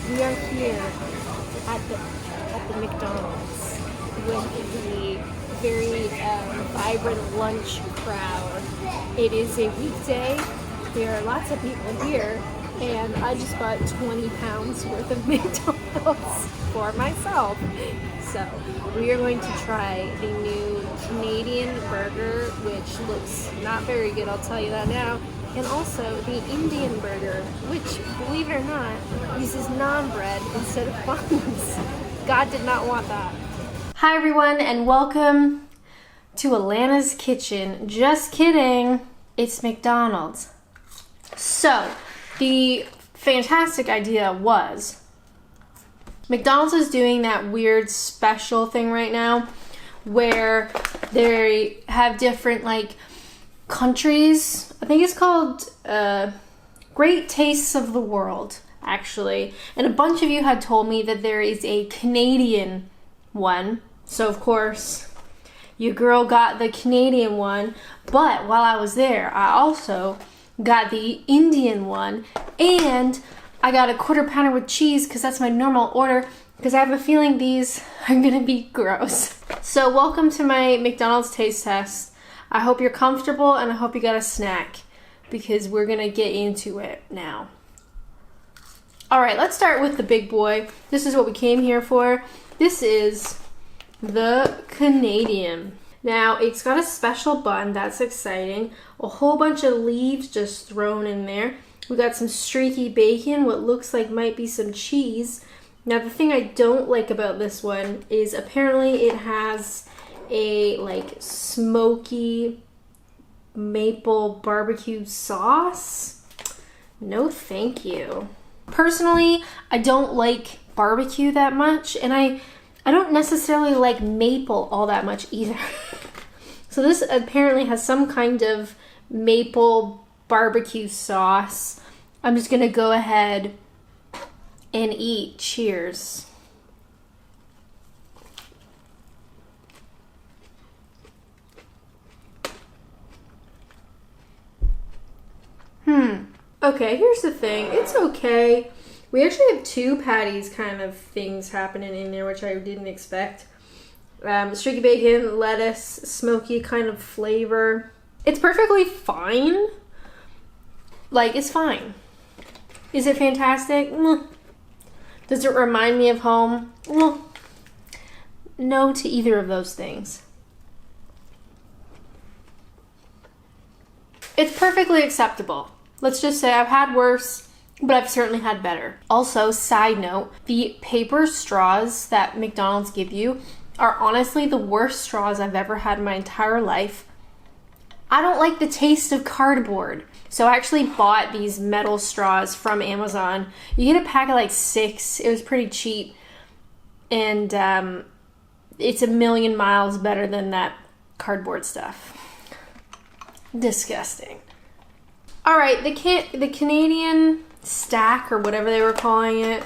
We are here at the McDonald's with the very vibrant lunch crowd. It is a weekday. There are lots of people here, and I just bought 20 pounds worth of McDonald's for myself. So we are going to try the new Canadian burger, which looks not very good, I'll tell you that now. And also the Indian burger, which, believe it or not, uses naan bread instead of buns. God did not want that. Hi everyone, and welcome to Alana's Kitchen. Just kidding, it's McDonald's. So, the fantastic idea was, McDonald's is doing that weird special thing right now where they have different countries. I think it's called Great Tastes of the World, actually. And a bunch of you had told me that there is a Canadian one. So of course, your girl got the Canadian one. But while I was there, I also got the Indian one. And I got a quarter pounder with cheese because that's my normal order, because I have a feeling these are gonna be gross. So welcome to my McDonald's taste test. I hope you're comfortable and I hope you got a snack, because we're gonna get into it now. All right, let's start with the big boy. This is what we came here for. This is the Canadian. Now, it's got a special bun, that's exciting. A whole bunch of leaves just thrown in there. We got some streaky bacon, what looks like might be some cheese. Now, the thing I don't like about this one is apparently it has a smoky maple barbecue sauce. No, thank you. Personally, I don't like barbecue that much, and I don't necessarily like maple all that much either. So this apparently has some kind of maple barbecue sauce. I'm just gonna go ahead and eat. Cheers. Okay, here's the thing. It's okay. We actually have two patties kind of things happening in there, which I didn't expect. Streaky bacon, lettuce, smoky kind of flavor. It's perfectly fine. It's fine. Is it fantastic? Does it remind me of home? No to either of those things. It's perfectly acceptable. Let's just say I've had worse, but I've certainly had better. Also, side note, the paper straws that McDonald's give you are honestly the worst straws I've ever had in my entire life. I don't like the taste of cardboard. So I actually bought these metal straws from Amazon. You get a pack of 6. It was pretty cheap. And it's a million miles better than that cardboard stuff. Disgusting. All right, the Canadian stack, or whatever they were calling it.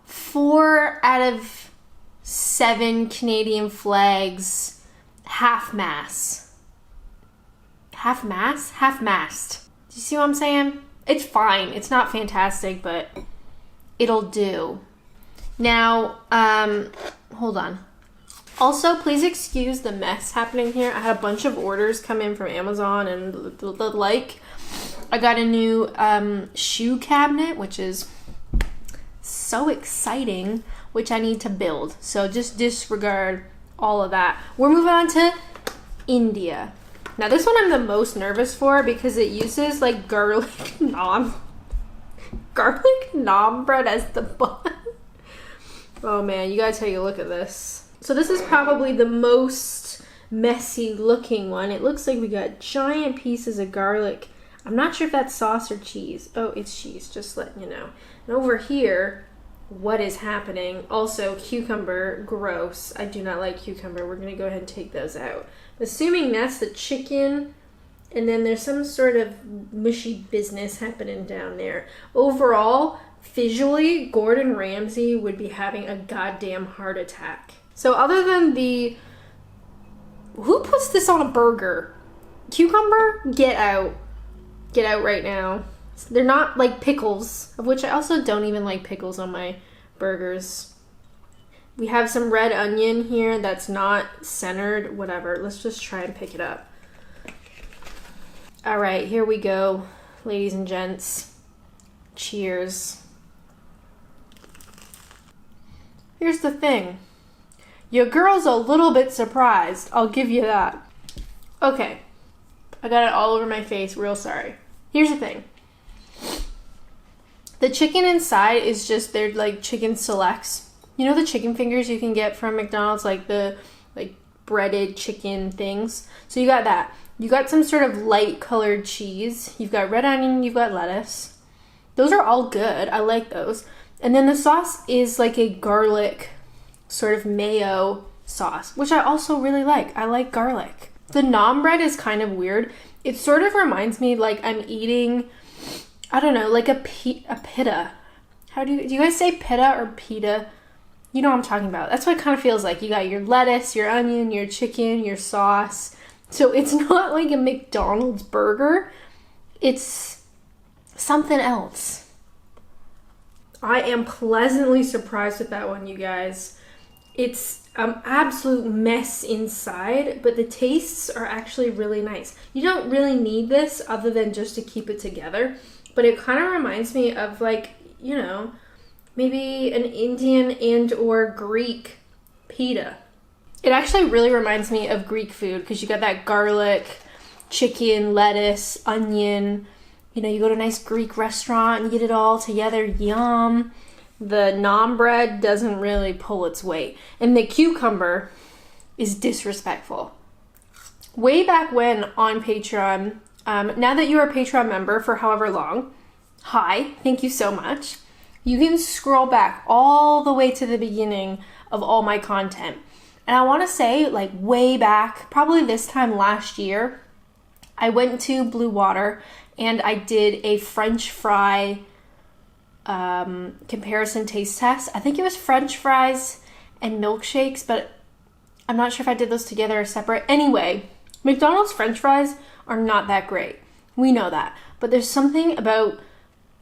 Four out of 7 Canadian flags, half-mast. Half-mast? Half-mast. Do you see what I'm saying? It's fine. It's not fantastic, but it'll do. Now, hold on. Also, please excuse the mess happening here. I had a bunch of orders come in from Amazon and the like. I got a new shoe cabinet, which is so exciting, which I need to build. So just disregard all of that. We're moving on to India. Now this one I'm the most nervous for because it uses garlic naan bread as the bun. Oh man, you gotta take a look at this. So this is probably the most messy looking one. It looks like we got giant pieces of garlic. I'm not sure if that's sauce or cheese. Oh, it's cheese, just letting you know. And over here, what is happening? Also, cucumber, gross. I do not like cucumber. We're gonna go ahead and take those out. Assuming that's the chicken, and then there's some sort of mushy business happening down there. Overall, visually, Gordon Ramsay would be having a goddamn heart attack. So other than the... Who puts this on a burger? Cucumber? Get out. get out right now. They're not like pickles, of which I also don't even like pickles on my burgers. We have some red onion here that's not centered, whatever. Let's just try and pick it up. All right, here we go, ladies and gents. Cheers. Here's the thing. Your girl's a little bit surprised. I'll give you that. Okay. I got it all over my face. Real sorry. Here's the thing. The chicken inside is just, they're like chicken selects. You know the chicken fingers you can get from McDonald's, like the breaded chicken things? So you got that. You got some sort of light colored cheese. You've got red onion, you've got lettuce. Those are all good. I like those. And then the sauce is like a garlic sort of mayo sauce, which I also really like. I like garlic. The naan bread is kind of weird. It sort of reminds me like I'm eating, I don't know, like a pita. How do you guys say pita or pita? You know what I'm talking about. That's what it kind of feels like. You got your lettuce, your onion, your chicken, your sauce. So it's not like a McDonald's burger. It's something else. I am pleasantly surprised with that one, you guys. It's an absolute mess inside, but the tastes are actually really nice. You don't really need this other than just to keep it together, but it kind of reminds me of like, you know, maybe an Indian and or Greek pita. It actually really reminds me of Greek food because you got that garlic, chicken, lettuce, onion. You know, you go to a nice Greek restaurant and get it all together. Yum. The naan bread doesn't really pull its weight. And the cucumber is disrespectful. Way back when on Patreon, now that you're a Patreon member for however long, hi, thank you so much. You can scroll back all the way to the beginning of all my content. And I want to say, like, way back, probably this time last year, I went to Blue Water and I did a French fry comparison taste test. I think it was French fries and milkshakes, but I'm not sure if I did those together or separate. Anyway, McDonald's French fries are not that great. We know that. But there's something about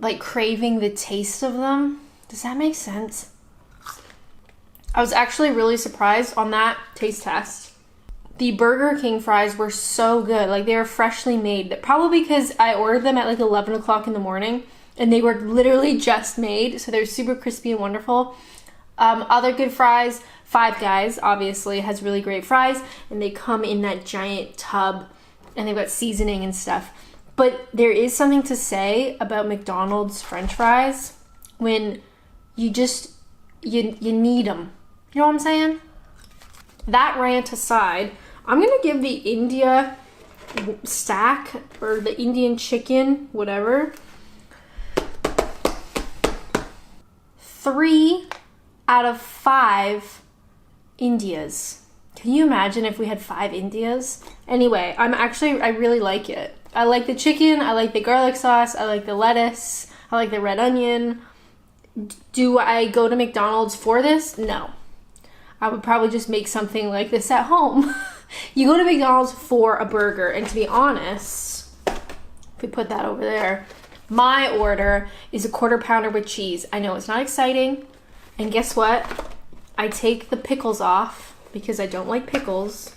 like craving the taste of them. Does that make sense? I was actually really surprised on that taste test. The Burger King fries were so good. Like, they were freshly made. Probably because I ordered them at like 11 o'clock in the morning and they were literally just made. So they're super crispy and wonderful. Other good fries, Five Guys obviously has really great fries and they come in that giant tub and they've got seasoning and stuff. But there is something to say about McDonald's French fries when you just, you need them. You know what I'm saying? That rant aside, I'm going to give the India stack, or the Indian chicken, whatever, 3 out of 5 Indias. Can you imagine if we had 5 Indias? Anyway, I really like it. I like the chicken, I like the garlic sauce, I like the lettuce, I like the red onion. Do I go to McDonald's for this? No. I would probably just make something like this at home. You go to McDonald's for a burger, and to be honest, if we put that over there, my order is a 1/4 pounder with cheese. I know it's not exciting, and guess what? I take the pickles off because I don't like pickles.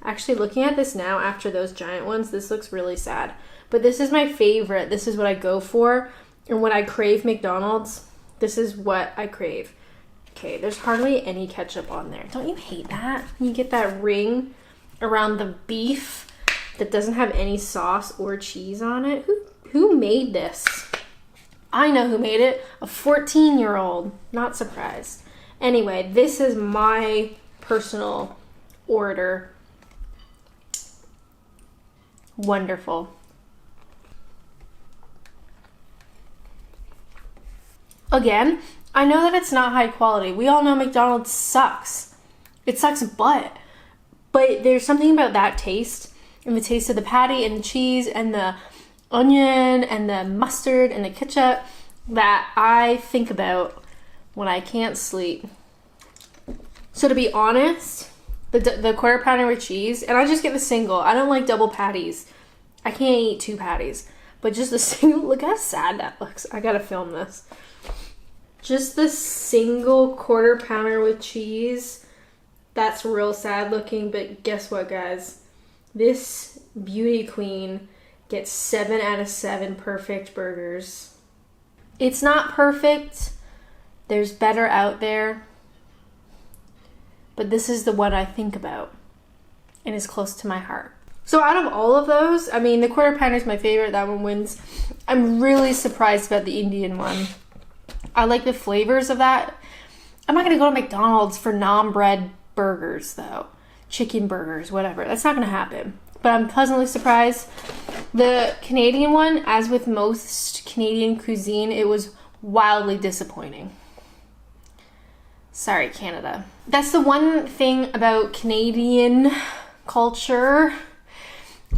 Actually, looking at this now after those giant ones, this looks really sad. But this is my favorite. This is what I go for, and when I crave McDonald's, this is what I crave. Okay, there's hardly any ketchup on there. Don't you hate that? You get that ring around the beef that doesn't have any sauce or cheese on it. Who made this? I know who made it. A 14-year-old. Not surprised. Anyway, this is my personal order. Wonderful. Again, I know that it's not high quality. We all know McDonald's sucks. It sucks but there's something about that taste and the taste of the patty and the cheese and the onion and the mustard and the ketchup that I think about when I can't sleep. So to be honest, the 1/4 pounder with cheese, and I just get the single. I don't like double patties. I can't eat 2 patties. But just the single, look how sad that looks. I gotta film this. Just the single quarter pounder with cheese, that's real sad looking, but guess what, guys? This beauty queen gets 7 out of 7 perfect burgers. It's not perfect. There's better out there. But this is the one I think about and is close to my heart. So out of all of those, I mean, the quarter pounder is my favorite. That one wins. I'm really surprised about the Indian one. I like the flavors of that. I'm not going to go to McDonald's for naan bread burgers, though. Chicken burgers, whatever. That's not going to happen. But I'm pleasantly surprised. The Canadian one, as with most Canadian cuisine, it was wildly disappointing. Sorry, Canada. That's the one thing about Canadian culture,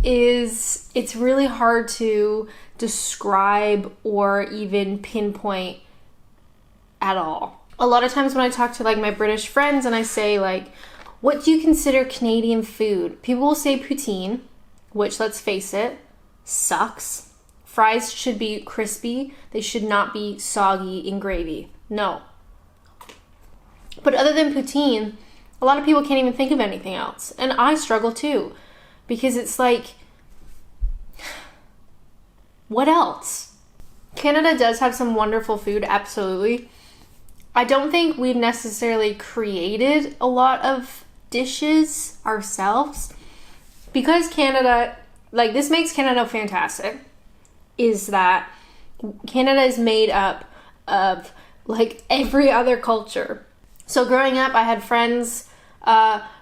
is it's really hard to describe or even pinpoint at all. A lot of times when I talk to like my British friends and I say like, what do you consider Canadian food? People will say poutine, which, let's face it, sucks. Fries should be crispy. They should not be soggy in gravy. No. But other than poutine, a lot of people can't even think of anything else. And I struggle too. Because it's like, what else? Canada does have some wonderful food, absolutely. I don't think we've necessarily created a lot of dishes ourselves. Because Canada, like, this makes Canada fantastic, is that Canada is made up of like every other culture. So growing up, I had friends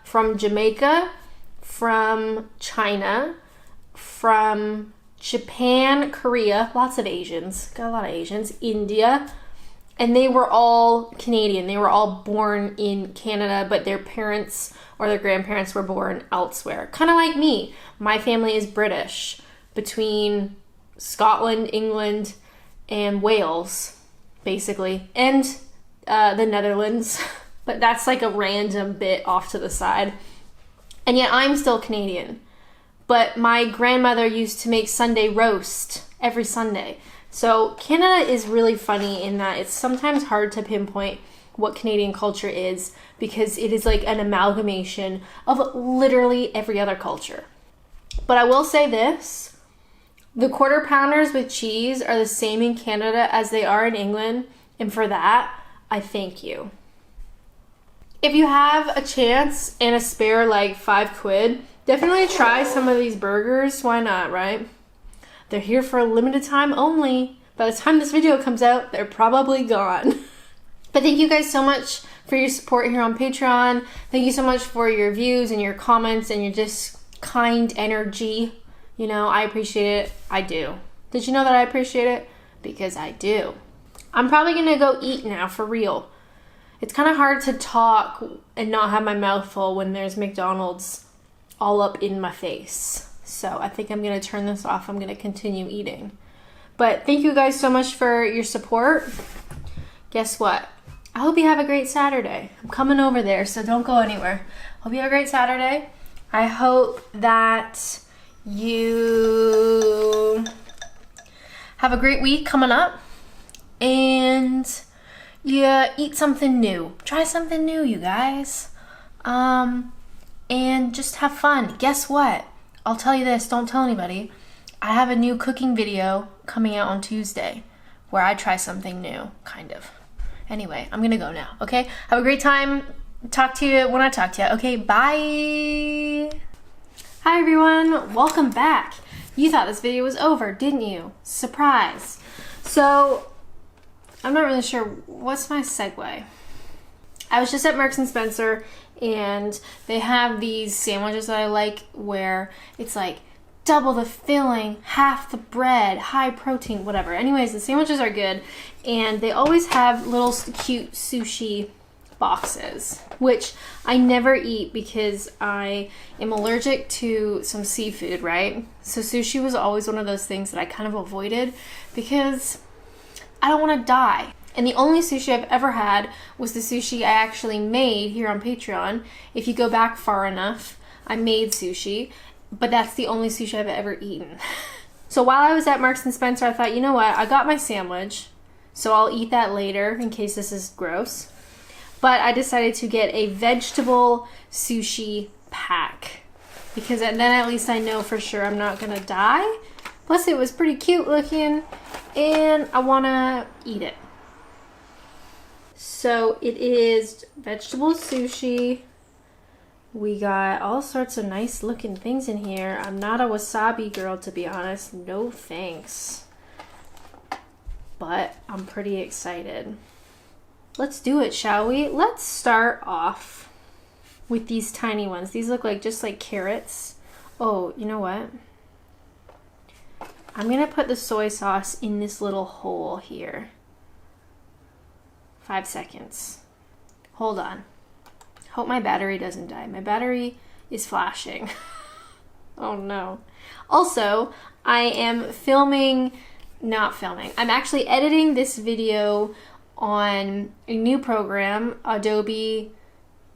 from Jamaica, from China, from Japan, Korea, lots of Asians, got a lot of Asians, India, and they were all Canadian. They were all born in Canada, but their parents or their grandparents were born elsewhere. Kind of like me. My family is British, between Scotland, England, and Wales, basically, and the Netherlands. But that's like a random bit off to the side. And yet I'm still Canadian. But my grandmother used to make Sunday roast every Sunday. So Canada is really funny in that it's sometimes hard to pinpoint what Canadian culture is, because it is like an amalgamation of literally every other culture. But I will say this, the quarter pounders with cheese are the same in Canada as they are in England, and for that, I thank you. If you have a chance and a spare like £5, definitely try some of these burgers. Why not, right? They're here for a limited time only. By the time this video comes out, they're probably gone. But thank you guys so much for your support here on Patreon. Thank you so much for your views and your comments and your just kind energy. You know, I appreciate it. I do. Did you know that I appreciate it? Because I do. I'm probably gonna go eat now, for real. It's kind of hard to talk and not have my mouth full when there's McDonald's all up in my face. So I think I'm gonna turn this off. I'm gonna continue eating. But thank you guys so much for your support. Guess what? I hope you have a great Saturday. I'm coming over there, so don't go anywhere. Hope you have a great Saturday. I hope that you have a great week coming up. And yeah, eat something new. Try something new, you guys. And just have fun. Guess what? I'll tell you this, don't tell anybody. I have a new cooking video coming out on Tuesday where I try something new, kind of. Anyway, I'm gonna go now, okay? Have a great time. Talk to you when I talk to you. Okay, bye. Hi everyone, welcome back. You thought this video was over, didn't you? Surprise. So, I'm not really sure, what's my segue? I was just at Marks and Spencer and they have these sandwiches that I like where it's like double the filling, half the bread, high protein, whatever. Anyways, the sandwiches are good and they always have little cute sushi boxes, which I never eat because I am allergic to some seafood, right? So sushi was always one of those things that I kind of avoided because I don't want to die. And the only sushi I've ever had was the sushi I actually made here on Patreon. If you go back far enough, I made sushi, but that's the only sushi I've ever eaten. So while I was at Marks and Spencer, I thought, you know what? I got my sandwich, so I'll eat that later in case this is gross. But I decided to get a vegetable sushi pack because then at least I know for sure I'm not gonna die. Plus it was pretty cute looking and I wanna eat it. So it is vegetable sushi. We got all sorts of nice looking things in here. I'm not a wasabi girl, to be honest. No thanks. But I'm pretty excited. Let's do it, shall we? Let's start off with these tiny ones. These look like just like carrots. Oh, you know what? I'm gonna put the soy sauce in this little hole here. 5 seconds. Hold on. Hope my battery doesn't die. My battery is flashing. Oh no. Also, I am I'm actually editing this video on a new program, Adobe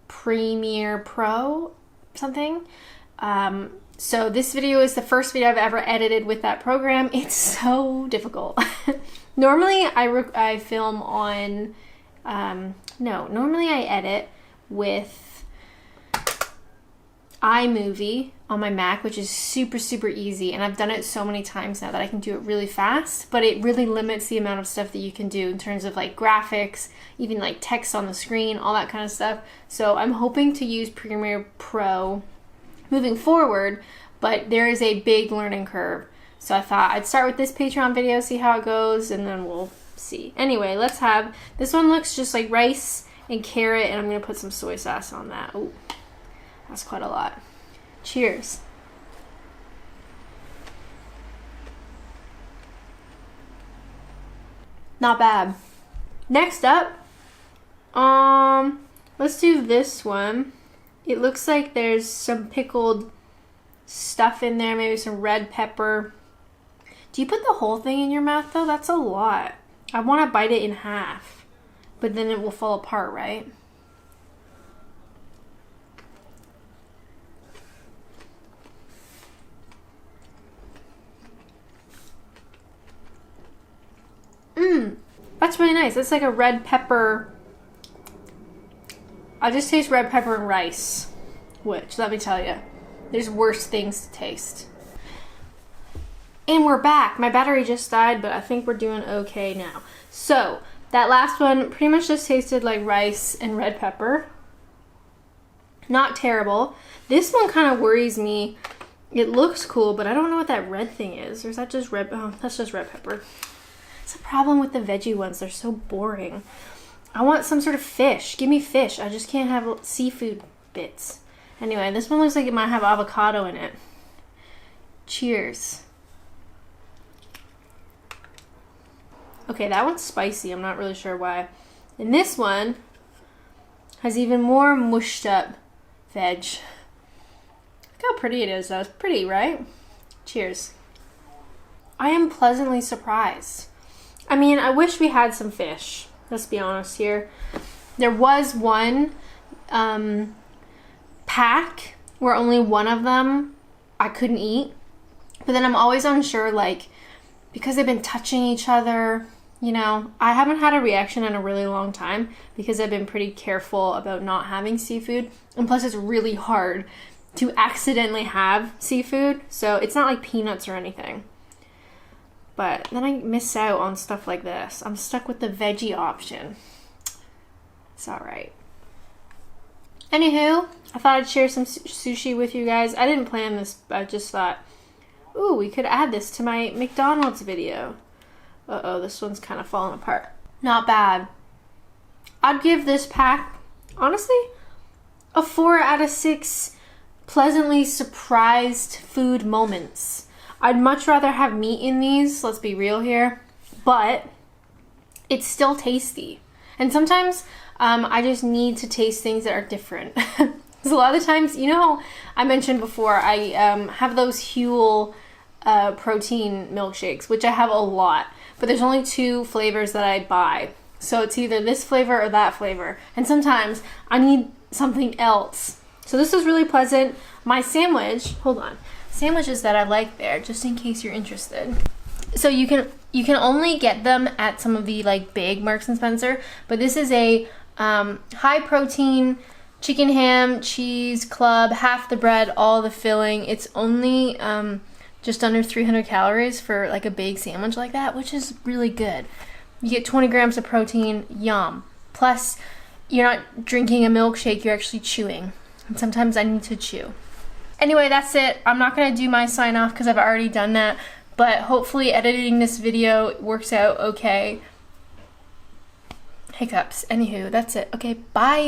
Premiere Pro something. So this video is the first video I've ever edited with that program. It's so difficult. Normally I film on, normally I edit with iMovie on my Mac, which is super, super easy. And I've done it so many times now that I can do it really fast, but it really limits the amount of stuff that you can do in terms of like graphics, even like text on the screen, all that kind of stuff. So I'm hoping to use Premiere Pro moving forward, but there is a big learning curve. So I thought I'd start with this Patreon video, see how it goes, and then we'll see. Anyway, let's have, this one looks just like rice and carrot, and I'm gonna put some soy sauce on that. Oh, that's quite a lot. Cheers. Not bad. Next up, let's do this one. It looks like there's some pickled stuff in there, maybe some red pepper. Do you put the whole thing in your mouth though? That's a lot. I want to bite it in half, but then it will fall apart, right? That's really nice. It's like a red pepper. I just taste red pepper and rice, which, let me tell you, there's worse things to taste. And we're back. My battery just died, but I think we're doing okay now. So that last one pretty much just tasted like rice and red pepper. Not terrible. This one kind of worries me. It looks cool, but I don't know what that red thing is. Or is that just red? Oh, that's just red pepper. It's a problem with the veggie ones. They're so boring. I want some sort of fish. Give me fish. I just can't have seafood bits. Anyway, this one looks like it might have avocado in it. Cheers. Okay, that one's spicy. I'm not really sure why. And this one has even more mushed up veg. Look how pretty it is though. It's pretty, right? Cheers. I am pleasantly surprised. I mean, I wish we had some fish. Let's be honest here. There was one pack where only one of them I couldn't eat. But then I'm always unsure, like, because they've been touching each other, you know. I haven't had a reaction in a really long time because I've been pretty careful about not having seafood. And plus it's really hard to accidentally have seafood. So it's not like peanuts or anything. But then I miss out on stuff like this. I'm stuck with the veggie option. It's all right. Anywho, I thought I'd share some sushi with you guys. I didn't plan this, but I just thought, ooh, we could add this to my McDonald's video. Uh-oh, this one's kind of falling apart. Not bad. I'd give this pack, honestly, a 4 out of 6 pleasantly surprised food moments. I'd much rather have meat in these, let's be real here, but it's still tasty. And sometimes I just need to taste things that are different. Because a lot of the times, you know, I mentioned before, I have those Huel protein milkshakes, which I have a lot, but there's only 2 flavors that I buy. So it's either this flavor or that flavor. And sometimes I need something else. So this was really pleasant. My sandwich, hold on. sandwiches that I like there, just in case you're interested. So you can only get them at some of the like big Marks and Spencer, but this is a high protein chicken ham cheese club, half the bread, all the filling. It's only just under 300 calories for like a big sandwich like that, which is really good. You get 20 grams of protein, yum. Plus, you're not drinking a milkshake, you're actually chewing. And sometimes I need to chew. Anyway, that's it. I'm not gonna do my sign off because I've already done that, but hopefully editing this video works out okay. Hiccups. Anywho, that's it. Okay, bye.